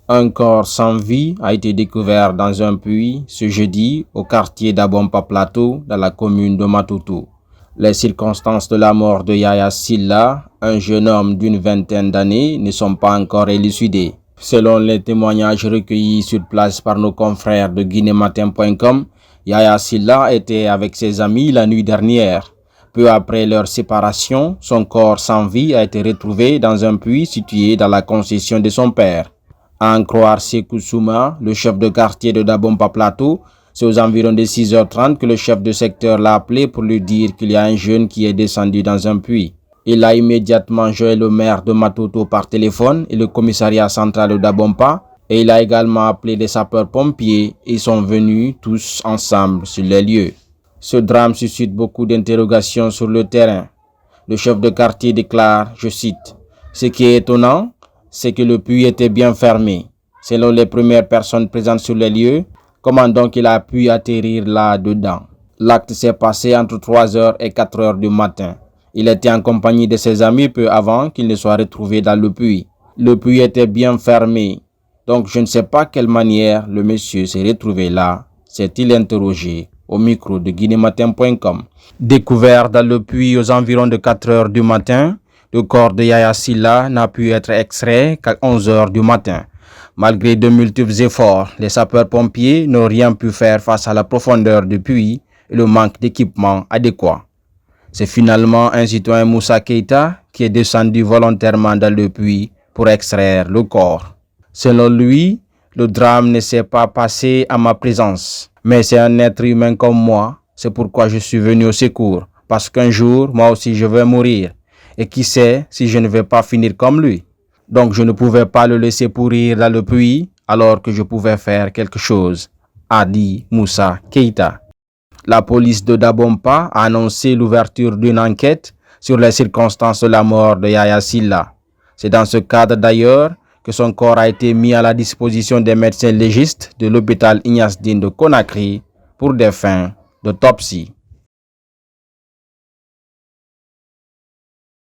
Un corps sans vie a été découvert dans un puits ce jeudi au quartier d'Abompa Plateau dans la commune de Matutu. Les circonstances de la mort de Yaya Silla, un jeune homme d'une vingtaine d'années, ne sont pas encore élucidées. Selon les témoignages recueillis sur place par nos confrères de guinématin.com, Yaya Silla était avec ses amis la nuit dernière. Peu après leur séparation, son corps sans vie a été retrouvé dans un puits situé dans la concession de son père. À en croire Sekou Souma, le chef de quartier de Dabompa Plateau, c'est aux environs de 6h30 que le chef de secteur l'a appelé pour lui dire qu'il y a un jeune qui est descendu dans un puits. Il a immédiatement joint le maire de Matutu par téléphone et le commissariat central de Dabompa, et il a également appelé les sapeurs-pompiers et ils sont venus tous ensemble sur les lieux. Ce drame suscite beaucoup d'interrogations sur le terrain. Le chef de quartier déclare, je cite, « Ce qui est étonnant, c'est que le puits était bien fermé. Selon les premières personnes présentes sur les lieux, comment donc il a pu atterrir là-dedans? L'acte s'est passé entre 3h et 4h du matin. Il était en compagnie de ses amis peu avant qu'il ne soit retrouvé dans le puits. Le puits était bien fermé, donc je ne sais pas quelle manière le monsieur s'est retrouvé là, s'est-il interrogé au micro de guinématin.com. Découvert dans le puits aux environs de 4h du matin, le corps de Yaya Silla n'a pu être extrait qu'à 11h du matin. Malgré de multiples efforts, les sapeurs-pompiers n'ont rien pu faire face à la profondeur du puits et le manque d'équipement adéquat. C'est finalement un citoyen Moussa Keita qui est descendu volontairement dans le puits pour extraire le corps. Selon lui, le drame ne s'est pas passé à ma présence, mais c'est un être humain comme moi. C'est pourquoi je suis venu au secours, parce qu'un jour, moi aussi, je vais mourir. Et qui sait si je ne vais pas finir comme lui. Donc je ne pouvais pas le laisser pourrir dans le puits alors que je pouvais faire quelque chose, a dit Moussa Keita. La police de Dabompa a annoncé l'ouverture d'une enquête sur les circonstances de la mort de Yaya Silla. C'est dans ce cadre d'ailleurs que son corps a été mis à la disposition des médecins légistes de l'hôpital Ignace Dine de Conakry pour des fins d'autopsie.